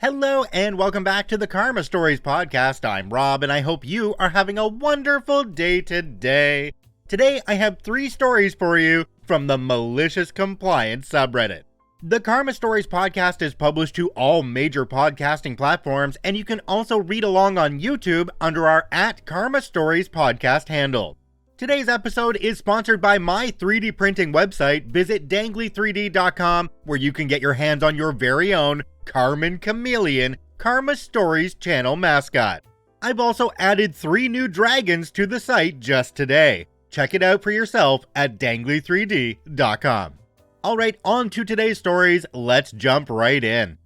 Hello and welcome back to the Karma Stories podcast. I'm Rob and I hope you are having a wonderful day today. Today I have 3 stories for you from the Malicious Compliance subreddit. The Karma Stories podcast is published to all major podcasting platforms, and you can also read along on YouTube under our @KarmaStories podcast handle. Today's episode is sponsored by my 3D printing website. Visit dangly3d.com where you can get your hands on your very own Carmen Chameleon, Karma Stories channel mascot. I've also added 3 new dragons to the site just today. Check it out for yourself at dangly3d.com. Alright, on to today's stories. Let's jump right in.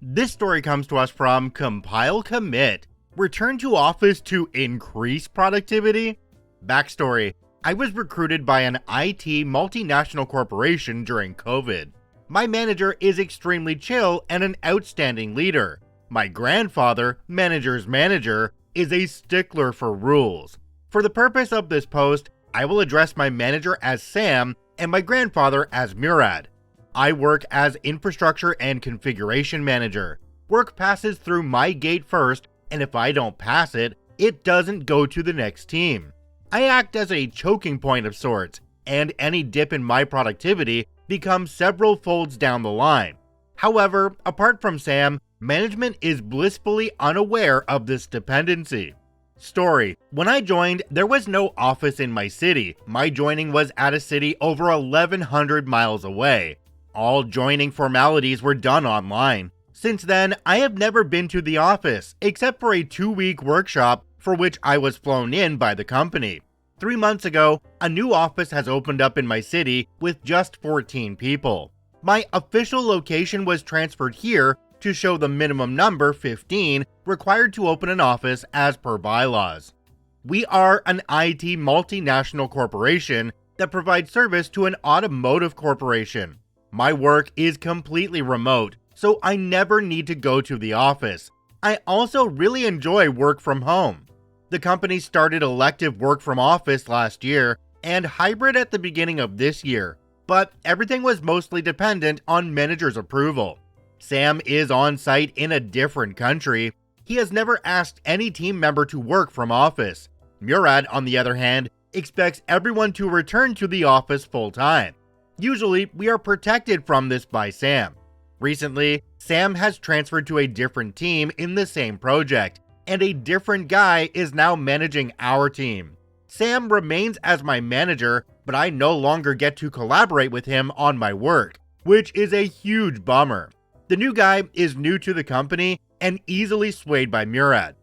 This story comes to us from Compile Commit. Return to office to increase productivity? Backstory: I was recruited by an IT multinational corporation during COVID. My manager is extremely chill and an outstanding leader. My grandfather, manager's manager, is a stickler for rules. For the purpose of this post, I will address my manager as Sam and my grandfather as Murad. I work as infrastructure and configuration manager. Work passes through my gate first, and if I don't pass it, it doesn't go to the next team. I act as a choking point of sorts, and any dip in my productivity becomes several folds down the line. However, apart from Sam, management is blissfully unaware of this dependency. Story: when I joined, there was no office in my city. My joining was at a city over 1,100 miles away. All joining formalities were done online. Since then, I have never been to the office, except for a 2-week workshop for which I was flown in by the company. 3 months ago, a new office has opened up in my city with just 14 people. My official location was transferred here to show the minimum number, 15, required to open an office as per bylaws. We are an IT multinational corporation that provides service to an automotive corporation. My work is completely remote, so I never need to go to the office. I also really enjoy work from home. The company started elective work from office last year and hybrid at the beginning of this year, but everything was mostly dependent on manager's approval. Sam is on site in a different country. He has never asked any team member to work from office. Murad, on the other hand, expects everyone to return to the office full time. Usually, we are protected from this by Sam. Recently, Sam has transferred to a different team in the same project, and a different guy is now managing our team. Sam remains as my manager, but I no longer get to collaborate with him on my work, which is a huge bummer. The new guy is new to the company and easily swayed by Murad.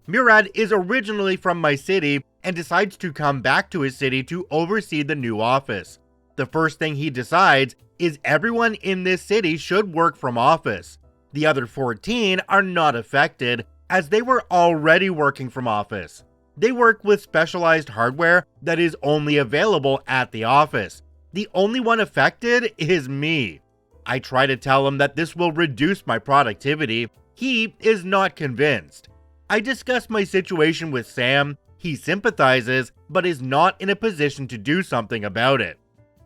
Murad is originally from my city and decides to come back to his city to oversee the new office. The first thing he decides is everyone in this city should work from office. The other 14 are not affected, as they were already working from office. They work with specialized hardware that is only available at the office. The only one affected is me. I try to tell him that this will reduce my productivity. He is not convinced. I discuss my situation with Sam. He sympathizes, but is not in a position to do something about it.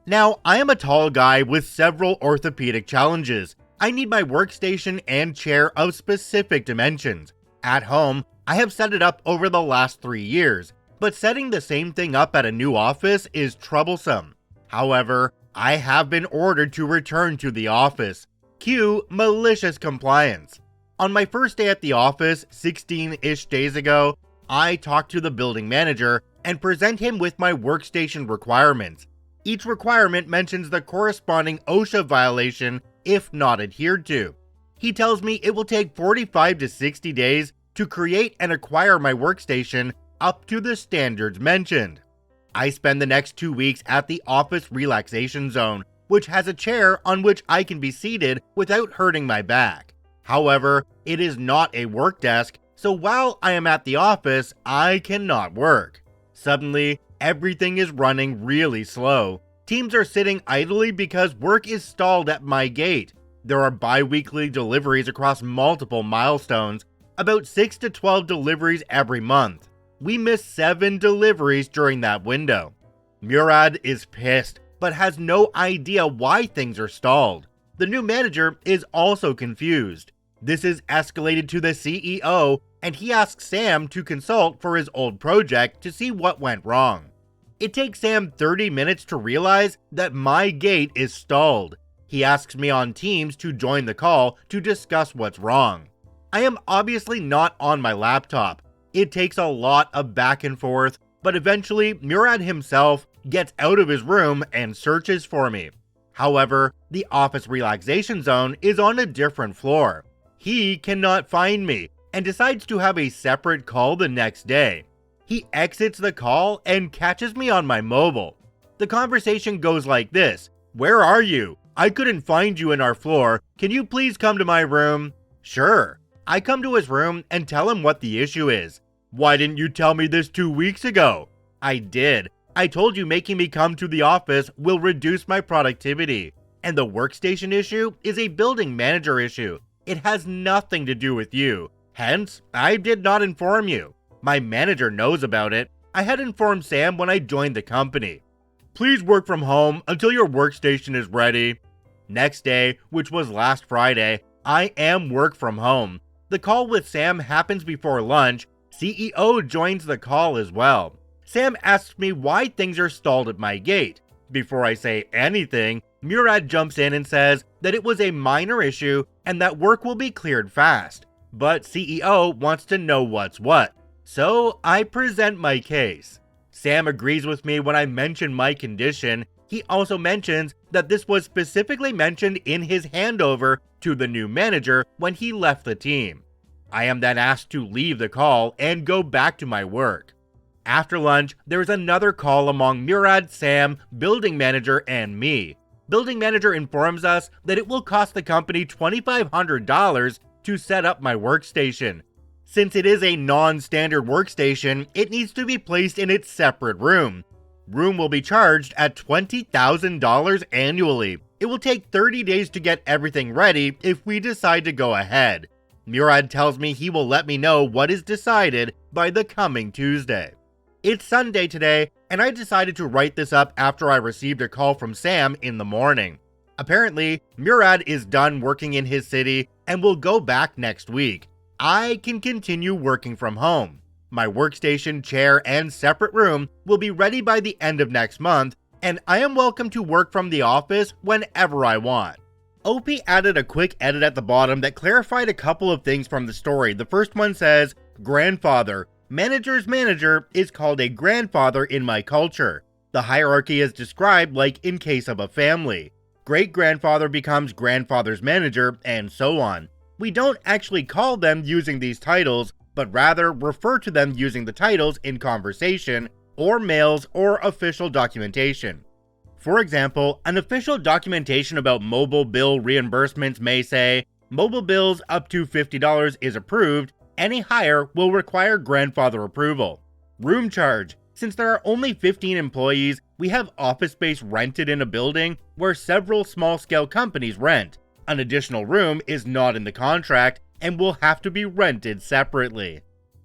Now, I am a tall guy with several orthopedic challenges. I need my workstation and chair of specific dimensions. At home, I have set it up over the last 3 years, but setting the same thing up at a new office is troublesome. However, I have been ordered to return to the office. Cue Malicious Compliance. On my first day at the office, 16-ish days ago, I talk to the building manager and present him with my workstation requirements. Each requirement mentions the corresponding OSHA violation if not adhered to. He tells me it will take 45 to 60 days to create and acquire my workstation up to the standards mentioned. I spend the next 2 weeks at the office relaxation zone, which has a chair on which I can be seated without hurting my back. However, it is not a work desk, so while I am at the office, I cannot work. Suddenly, everything is running really slow. Teams are sitting idly because work is stalled at my gate. There are bi-weekly deliveries across multiple milestones, about 6 to 12 deliveries every month. We missed 7 deliveries during that window. Murad is pissed, but has no idea why things are stalled. The new manager is also confused. This is escalated to the CEO, and he asks Sam to consult for his old project to see what went wrong. It takes Sam 30 minutes to realize that my gate is stalled. He asks me on Teams to join the call to discuss what's wrong. I am obviously not on my laptop. It takes a lot of back and forth, but eventually Murad himself gets out of his room and searches for me. However, the office relaxation zone is on a different floor. He cannot find me and decides to have a separate call the next day. He exits the call and catches me on my mobile. The conversation goes like this: "Where are you? I couldn't find you in our floor. Can you please come to my room?" Sure. I come to his room and tell him what the issue is. "Why didn't you tell me this 2 weeks ago?" I did. I told you making me come to the office will reduce my productivity. And the workstation issue is a building manager issue. It has nothing to do with you. Hence, I did not inform you. My manager knows about it. I had informed Sam when I joined the company. "Please work from home until your workstation is ready." Next day, which was last Friday, I am work from home. The call with Sam happens before lunch. CEO joins the call as well. Sam asks me why things are stalled at my gate. Before I say anything, Murad jumps in and says that it was a minor issue and that work will be cleared fast. But CEO wants to know what's what. So I present my case. Sam agrees with me when I mention my condition. He also mentions that this was specifically mentioned in his handover to the new manager when he left the team. I am then asked to leave the call and go back to my work. After lunch, there is another call among Murad, Sam, building manager, and me. Building manager informs us that it will cost the company $2,500 to set up my workstation. Since it is a non-standard workstation, it needs to be placed in its separate room. Room will be charged at $20,000 annually. It will take 30 days to get everything ready if we decide to go ahead. Murad tells me he will let me know what is decided by the coming Tuesday. It's Sunday today, and I decided to write this up after I received a call from Sam in the morning. Apparently, Murad is done working in his city and will go back next week. I can continue working from home. My workstation, chair, and separate room will be ready by the end of next month, and I am welcome to work from the office whenever I want. OP added a quick edit at the bottom that clarified a couple of things from the story. The first one says, "Grandfather. Manager's manager is called a grandfather in my culture. The hierarchy is described like in case of a family. Great-grandfather becomes grandfather's manager, and so on. We don't actually call them using these titles, but rather refer to them using the titles in conversation, or mails, or official documentation. For example, an official documentation about mobile bill reimbursements may say, mobile bills up to $50 is approved. Any hire will require grandfather approval. Room charge. Since there are only 15 employees, we have office space rented in a building where several small-scale companies rent. An additional room is not in the contract and will have to be rented separately."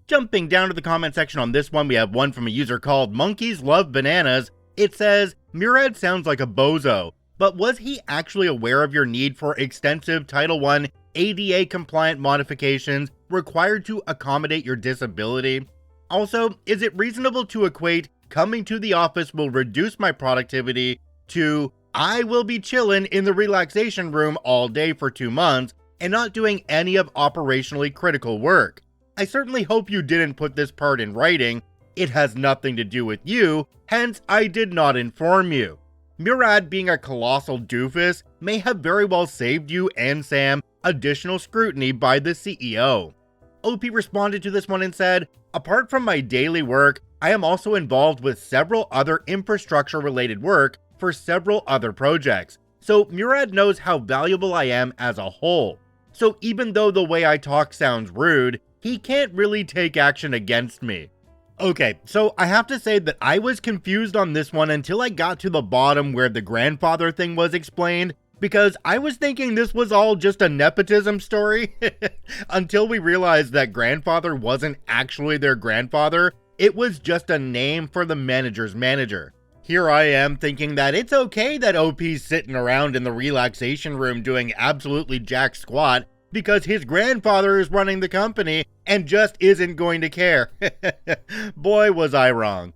Jumping down to the comment section on this one, we have one from a user called Monkeys Love Bananas. It says, "Murad sounds like a bozo, but was he actually aware of your need for extensive Title I ADA compliant modifications required to accommodate your disability? Also, is it reasonable to equate coming to the office will reduce my productivity to I will be chillin' in the relaxation room all day for 2 months and not doing any of operationally critical work? I certainly hope you didn't put this part in writing. It has nothing to do with you, hence I did not inform you. Murad, being a colossal doofus, may have very well saved you and Sam additional scrutiny by the CEO." OP responded to this one and said, "Apart from my daily work, I am also involved with several other infrastructure-related work for several other projects, so Murad knows how valuable I am as a whole. So even though the way I talk sounds rude, he can't really take action against me." Okay, so I have to say that I was confused on this one until I got to the bottom where the grandfather thing was explained, because I was thinking this was all just a nepotism story, until we realized that grandfather wasn't actually their grandfather, it was just a name for the manager's manager. Here I am thinking that it's okay that OP's sitting around in the relaxation room doing absolutely jack squat, because his grandfather is running the company and just isn't going to care. Boy, was I wrong.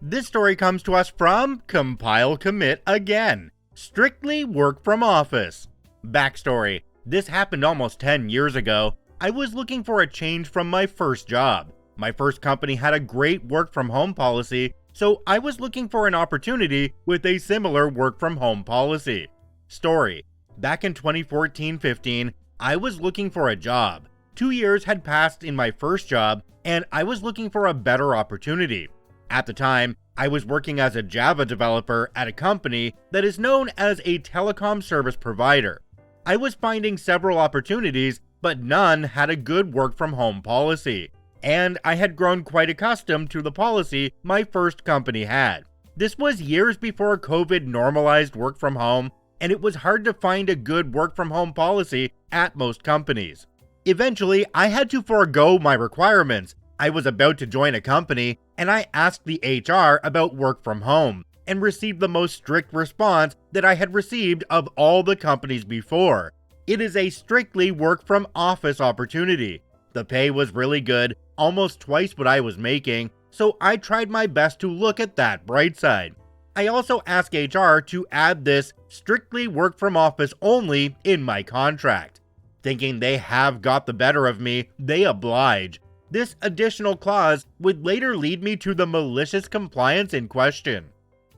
This story comes to us from Compile Commit again. Strictly work from office. Backstory. This happened almost 10 years ago. I was looking for a change from my first job. My first company had a great work from home policy, so I was looking for an opportunity with a similar work from home policy. Story. Back in 2014-15, I was looking for a job. 2 years had passed in my first job, and I was looking for a better opportunity. At the time, I was working as a Java developer at a company that is known as a telecom service provider. I was finding several opportunities, but none had a good work from home policy. And I had grown quite accustomed to the policy my first company had. This was years before COVID normalized work from home, and it was hard to find a good work from home policy at most companies. Eventually, I had to forego my requirements. I was about to join a company, and I asked the HR about work from home, and received the most strict response that I had received of all the companies before. It is a strictly work from office opportunity. The pay was really good, almost twice what I was making, so I tried my best to look at that bright side. I also asked HR to add this strictly work from office only in my contract. Thinking they have got the better of me, they oblige. This additional clause would later lead me to the malicious compliance in question.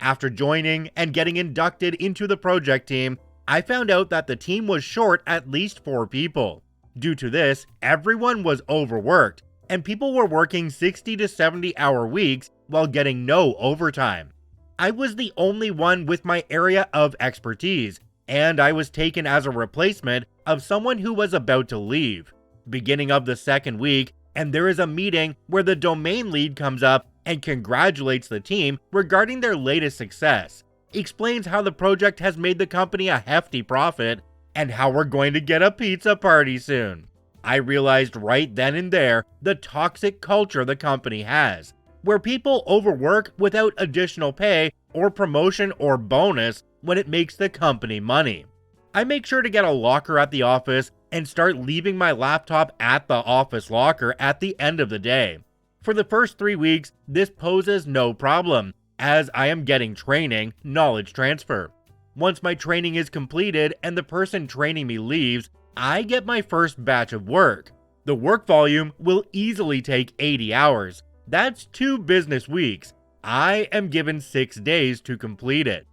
After joining and getting inducted into the project team, I found out that the team was short at least 4 people. Due to this, everyone was overworked, and people were working 60 to 70 hour weeks while getting no overtime. I was the only one with my area of expertise, and I was taken as a replacement of someone who was about to leave. Beginning of the second week, and there is a meeting where the domain lead comes up and congratulates the team regarding their latest success, explains how the project has made the company a hefty profit, and how we're going to get a pizza party soon. I realized right then and there the toxic culture the company has, where people overwork without additional pay or promotion or bonus when it makes the company money. I make sure to get a locker at the office and start leaving my laptop at the office locker at the end of the day. For the first 3 weeks, this poses no problem, as I am getting training, knowledge transfer. Once my training is completed and the person training me leaves, I get my first batch of work. The work volume will easily take 80 hours. That's 2 business weeks. I am given 6 days to complete it.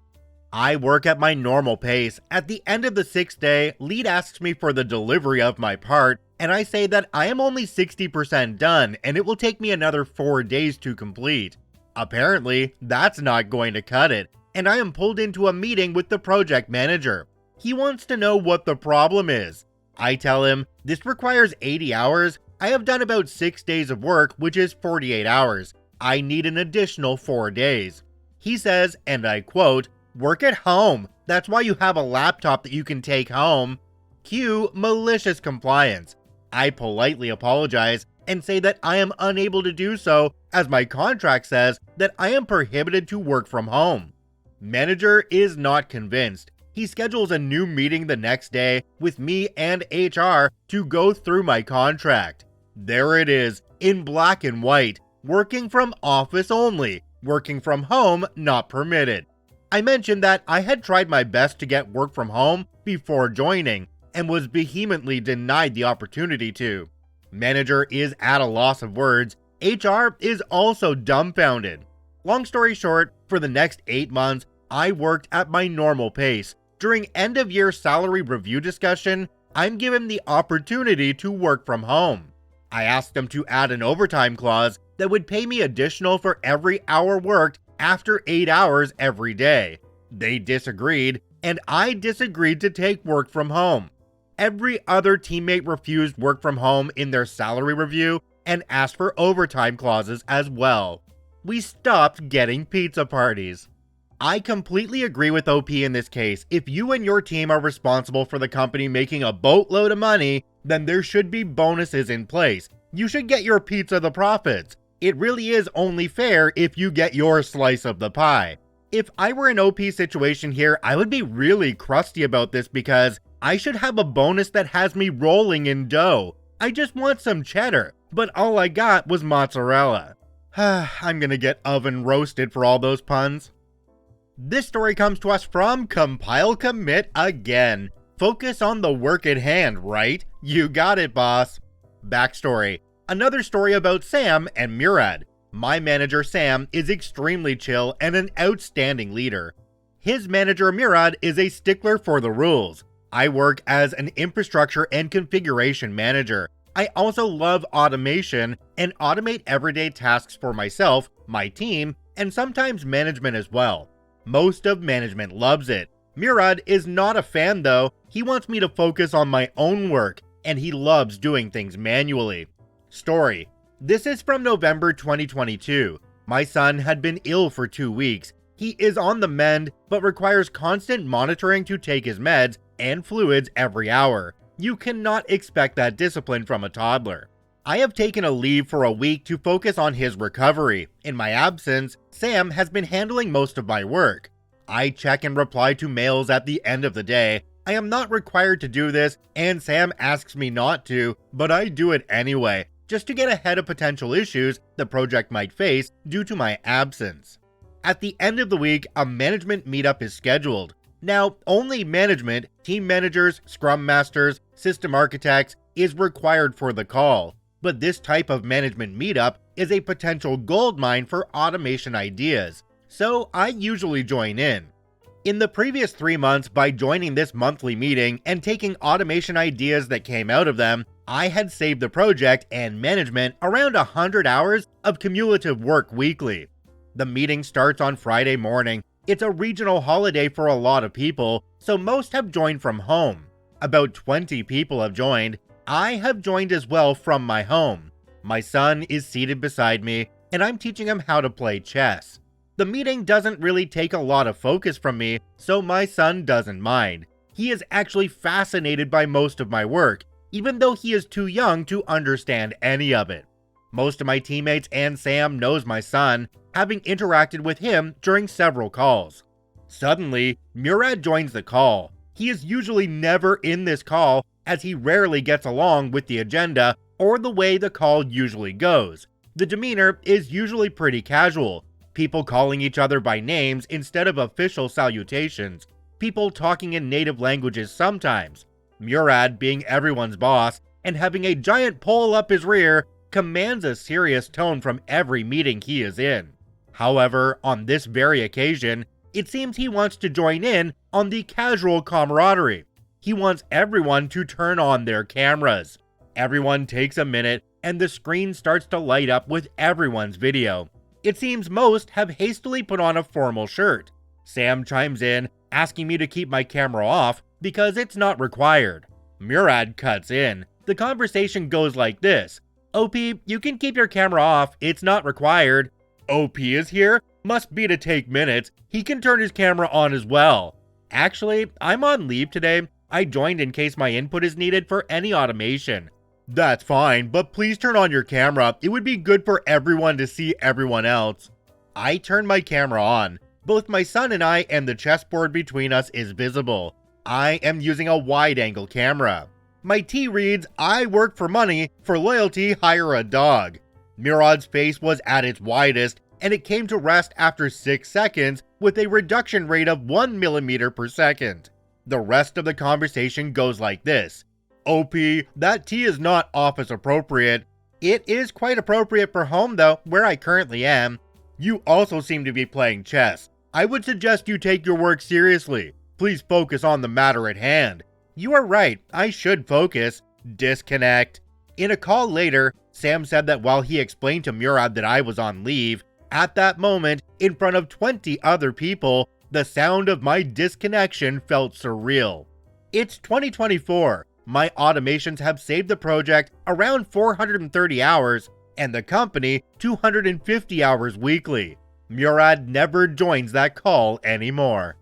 I work at my normal pace. At the end of the 6th day, lead asks me for the delivery of my part, and I say that I am only 60% done and it will take me another 4 days to complete. Apparently, that's not going to cut it, and I am pulled into a meeting with the project manager. He wants to know what the problem is. I tell him, this requires 80 hours. I have done about 6 days of work, which is 48 hours. I need an additional 4 days. He says, and I quote, "Work at home. That's why you have a laptop that you can take home." Cue malicious compliance. I politely apologize and say that I am unable to do so, as my contract says that I am prohibited to work from home. Manager is not convinced. He schedules a new meeting the next day with me and HR to go through my contract. There it is, in black and white, working from office only, working from home not permitted. I mentioned that I had tried my best to get work from home before joining, and was vehemently denied the opportunity to. Manager is at a loss of words. HR is also dumbfounded. Long story short, for the next 8 months, I worked at my normal pace. During end-of-year salary review discussion, I'm given the opportunity to work from home. I asked them to add an overtime clause that would pay me additional for every hour worked after 8 hours every day. They disagreed, and I disagreed to take work from home. Every other teammate refused work from home in their salary review and asked for overtime clauses as well. We stopped getting pizza parties. I completely agree with OP in this case. If you and your team are responsible for the company making a boatload of money, then there should be bonuses in place. You should get your pizza the profits. It really is only fair if you get your slice of the pie. If I were in OP situation here, I would be really crusty about this because I should have a bonus that has me rolling in dough. I just want some cheddar, but all I got was mozzarella. I'm gonna get oven roasted for all those puns. This story comes to us from Compile Commit again. Focus on the work at hand, right? You got it, boss. Backstory. Another story about Sam and Murad. My manager Sam is extremely chill and an outstanding leader. His manager Murad is a stickler for the rules. I work as an infrastructure and configuration manager. I also love automation and automate everyday tasks for myself, my team, and sometimes management as well. Most of management loves it. Murad is not a fan though. He wants me to focus on my own work, and he loves doing things manually. Story. This is from November 2022. My son had been ill for 2 weeks. He is on the mend, but requires constant monitoring to take his meds and fluids every hour. You cannot expect that discipline from a toddler. I have taken a leave for a week to focus on his recovery. In my absence, Sam has been handling most of my work. I check and reply to mails at the end of the day. I am not required to do this, and Sam asks me not to, but I do it anyway, just to get ahead of potential issues the project might face due to my absence. At the end of the week, a management meetup is scheduled. Now, only management, team managers, scrum masters, system architects is required for the call, but this type of management meetup is a potential goldmine for automation ideas, so I usually join in. In the previous 3 months, by joining this monthly meeting and taking automation ideas that came out of them, I had saved the project and management around 100 hours of cumulative work weekly. The meeting starts on Friday morning. It's a regional holiday for a lot of people, so most have joined from home. About 20 people have joined. I have joined as well from my home. My son is seated beside me, and I'm teaching him how to play chess. The meeting doesn't really take a lot of focus from me, so my son doesn't mind. He is actually fascinated by most of my work, even though he is too young to understand any of it. Most of my teammates and Sam knows my son, having interacted with him during several calls. Suddenly, Murad joins the call. He is usually never in this call, as he rarely gets along with the agenda or the way the call usually goes. The demeanor is usually pretty casual. People calling each other by names instead of official salutations. People talking in native languages sometimes. Murad, being everyone's boss and having a giant pole up his rear, commands a serious tone from every meeting he is in. However, on this very occasion, it seems he wants to join in on the casual camaraderie. He wants everyone to turn on their cameras. Everyone takes a minute, and the screen starts to light up with everyone's video. It seems most have hastily put on a formal shirt. Sam chimes in, asking me to keep my camera off because it's not required. Murad cuts in. The conversation goes like this. OP, you can keep your camera off, it's not required. OP is here? Must be to take minutes. He can turn his camera on as well. Actually, I'm on leave today. I joined in case my input is needed for any automation. That's fine, but please turn on your camera. It would be good for everyone to see everyone else. I turn my camera on. Both my son and I and the chessboard between us is visible. I am using a wide-angle camera. My T reads, I work for money, for loyalty hire a dog. Murad's face was at its widest, and it came to rest after 6 seconds with a reduction rate of 1 millimeter per second. The rest of the conversation goes like this. OP, that T is not office appropriate. It is quite appropriate for home though, where I currently am. You also seem to be playing chess. I would suggest you take your work seriously. Please focus on the matter at hand. You are right, I should focus. Disconnect. In a call later, Sam said that while he explained to Murad that I was on leave, at that moment, in front of 20 other people, the sound of my disconnection felt surreal. It's 2024. My automations have saved the project around 430 hours, and the company 250 hours weekly. Murad never joins that call anymore.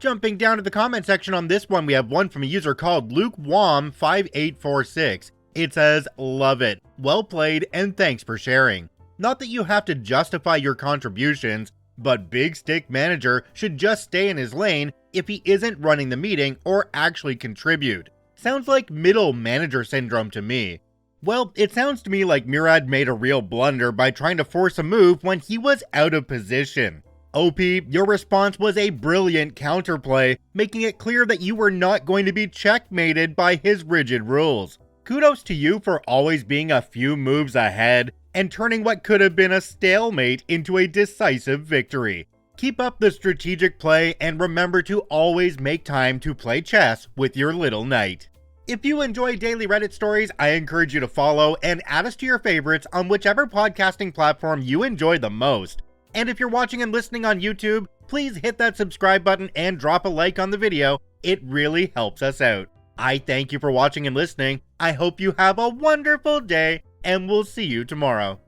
Jumping down to the comment section on this one, we have one from a user called LukeWom5846. It says, love it, well played, and thanks for sharing. Not that you have to justify your contributions, but Big Stick Manager should just stay in his lane if he isn't running the meeting or actually contribute. Sounds like middle manager syndrome to me. Well, it sounds to me like Murad made a real blunder by trying to force a move when he was out of position. OP, your response was a brilliant counterplay, making it clear that you were not going to be checkmated by his rigid rules. Kudos to you for always being a few moves ahead and turning what could have been a stalemate into a decisive victory. Keep up the strategic play and remember to always make time to play chess with your little knight. If you enjoy daily Reddit stories, I encourage you to follow and add us to your favorites on whichever podcasting platform you enjoy the most. And if you're watching and listening on YouTube, please hit that subscribe button and drop a like on the video. It really helps us out. I thank you for watching and listening. I hope you have a wonderful day, and we'll see you tomorrow.